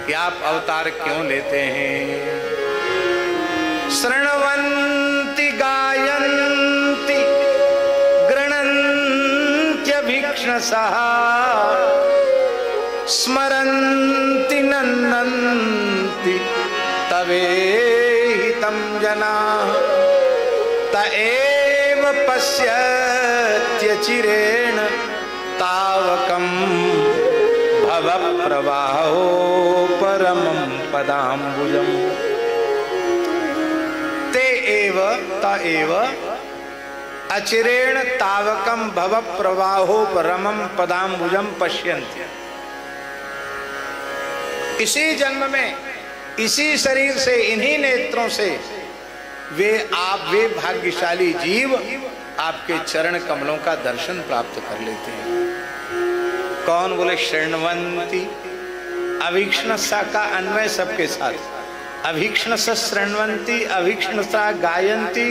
कि आप अवतार क्यों लेते हैं। शृण्वन्ति गायन्ति गृह्णन्त्यभीक्ष्णसः स्मरन्ति नन्दन्ति तवेहितं जनाः त एव पश्यत्यचिरेण तावकं भवप्रवाहो परमं पदाम्बुजम्। ते एव त एव अचिरेण तावकं भवप्रवाहो परमं पदाम्बुजं पश्यन्ति। इसी जन्म में इसी शरीर से इन्हीं नेत्रों से वे भाग्यशाली जीव आपके चरण कमलों का दर्शन प्राप्त कर लेते हैं। कौन? बोले शृण्वन्ति। अभीक्ष्णसा का अन्वय सबके साथ। अभीक्ष्णसा शृण्वन्ति, अभीक्ष्णसा गायन्ति,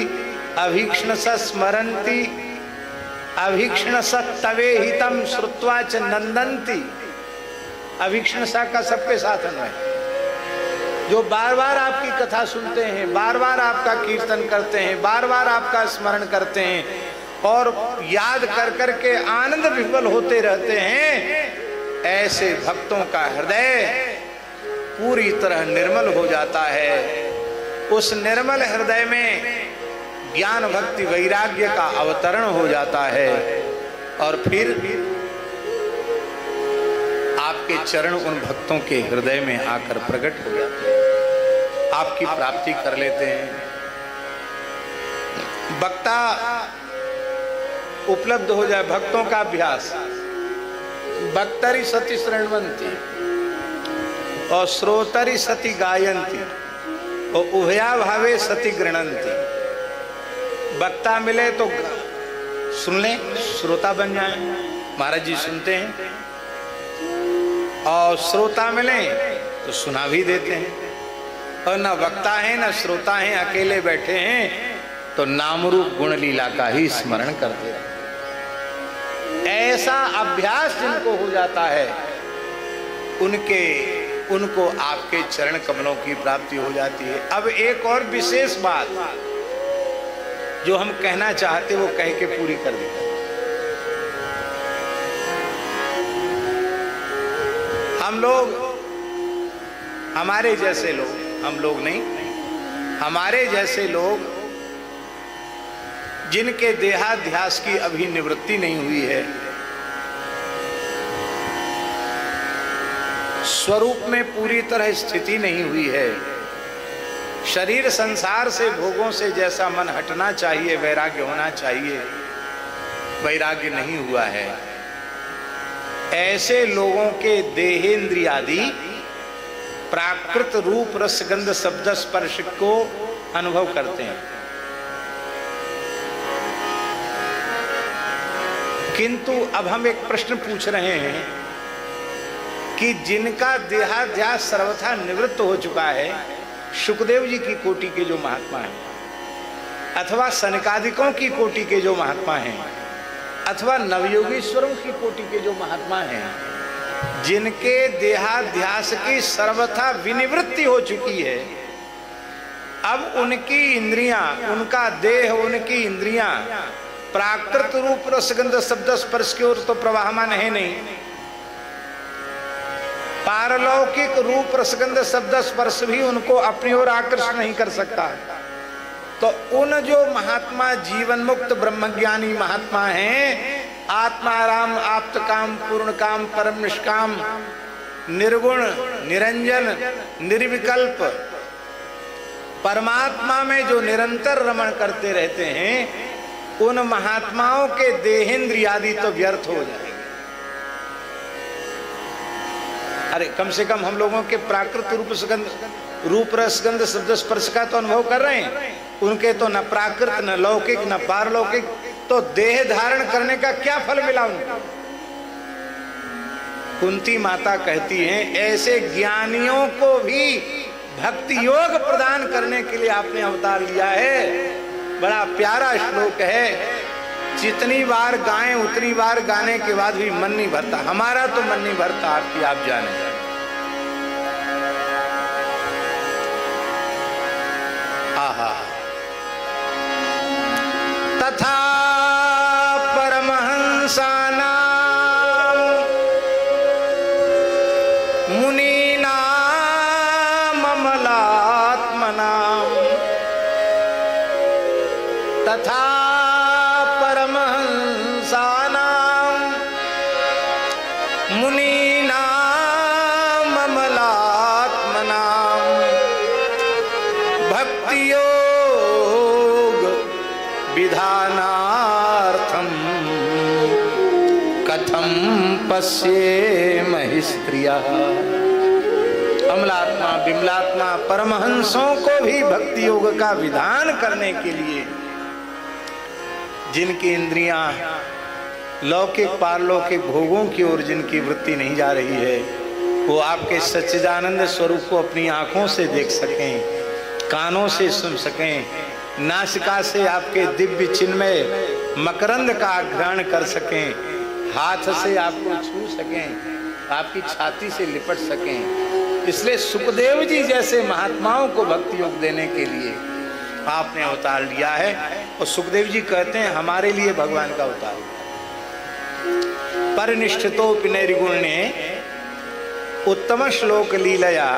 अभीक्ष्णसा स्मरन्ति, अभीक्ष्णसा तवे हितम श्रुत्वा च नंदन्ति। अभीक्ष्णसा का सबके साथ अन्वय। जो बार बार आपकी कथा सुनते हैं, बार बार आपका कीर्तन करते हैं, बार बार आपका स्मरण करते हैं और याद कर कर के आनंद विह्वल होते रहते हैं, ऐसे भक्तों का हृदय पूरी तरह निर्मल हो जाता है। उस निर्मल हृदय में ज्ञान भक्ति वैराग्य का अवतरण हो जाता है और फिर आपके चरण उन भक्तों के हृदय में आकर प्रकट हो जाते हैं, आपकी प्राप्ति कर लेते हैं। वक्ता उपलब्ध हो जाए, भक्तों का अभ्यास। भक्तरि सति शृण्वन्ति और श्रोतरि सति गायन्ति और उभया भावे सति गृह्णन्ति। वक्ता मिले तो सुन ले, श्रोता बन जाए, महाराज जी सुनते हैं, और श्रोता मिले तो सुना भी देते हैं। और ना वक्ता है ना श्रोता है, अकेले बैठे हैं तो नामरूप गुण लीला का ही स्मरण करते हैं। ऐसा अभ्यास जिनको हो जाता है उनको आपके चरण कमलों की प्राप्ति हो जाती है। अब एक और विशेष बात जो हम कहना चाहते वो कह के पूरी कर देते। हम लोग, हमारे जैसे लोग, हम लोग नहीं, हमारे जैसे लोग जिनके देहाध्यास की अभी निवृत्ति नहीं हुई है, स्वरूप में पूरी तरह स्थिति नहीं हुई है, शरीर संसार से भोगों से जैसा मन हटना चाहिए, वैराग्य होना चाहिए, वैराग्य नहीं हुआ है, ऐसे लोगों के देहेंद्रियादि प्राकृत रूप रसगंध शब्द स्पर्श को अनुभव करते हैं, किंतु अब हम एक प्रश्न पूछ रहे हैं कि जिनका देहाध्यास सर्वथा निवृत्त हो चुका है, शुकदेव जी की कोटि के जो महात्मा हैं, अथवा सनकादिकों की कोटि के जो महात्मा हैं, अथवा नवयोगीश्वरों की कोटि के जो महात्मा हैं, जिनके देहाध्यास की सर्वथा विनिवृत्ति हो चुकी है, अब उनकी इंद्रियां, उनका देह, उनकी इंद्रियां प्राकृत रूप रसगंध शब्द स्पर्श की ओर तो प्रवाहमान है नहीं, पारलौकिक रूप रसगंध शब्द स्पर्श भी उनको अपनी ओर आकर्षण नहीं कर सकता। तो उन जो महात्मा जीवन मुक्त ब्रह्मज्ञानी महात्मा हैं, आत्माराम आप्त काम पूर्ण काम परम निष्काम निर्गुण निरंजन निर्विकल्प परमात्मा में जो निरंतर रमण करते रहते हैं, उन महात्माओं के देहेंद्रियादि तो व्यर्थ हो जाएंगे। अरे कम से कम हम लोगों के प्राकृत रूप रसगंध शब्द स्पर्श का तो अनुभव कर रहे हैं, उनके तो न प्राकृत न लौकिक न पारलौकिक, तो देह धारण करने का क्या फल मिला उनको। कुंती माता कहती हैं, ऐसे ज्ञानियों को भी भक्ति योग प्रदान करने के लिए आपने अवतार लिया है। बड़ा प्यारा श्लोक है, जितनी बार गाएं उतनी बार गाने के बाद भी मन नहीं भरता, हमारा तो मन नहीं भरता, आपकी आप जाने। आहा। तथा परमहंसानां मुनीनां अमलात्मनां तथा परमहंसानां मुनीनां अमलात्मनां भक्तियोग विधानार्थं कथं पश्येमहि स्त्रियः। अमलात्मा विमलात्मा परमहंसों को भी भक्ति योग का विधान करने के लिए, जिनकी इंद्रियां लौकिक पारलौकिक भोगों की ओर जिनकी वृत्ति नहीं जा रही है, वो आपके सच्चिदानंद स्वरूप को अपनी आंखों से देख सकें, कानों से सुन सकें, नासिका से आपके दिव्य चिन्मय मकरंद का ग्रहण कर सकें, हाथ से आपको छू सकें, आपकी छाती से लिपट सकें। इसलिए सुखदेव जी जैसे महात्माओं को भक्ति योग देने के लिए आपने अवतार लिया है। और सुखदेव जी कहते हैं हमारे लिए भगवान का अवतार परिनिष्ठितो पिनैर्गुण ने उत्तम श्लोक लीलया।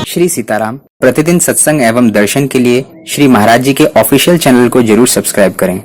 श्री सीताराम प्रतिदिन सत्संग एवं दर्शन के लिए श्री महाराज जी के ऑफिशियल चैनल को जरूर सब्सक्राइब करें।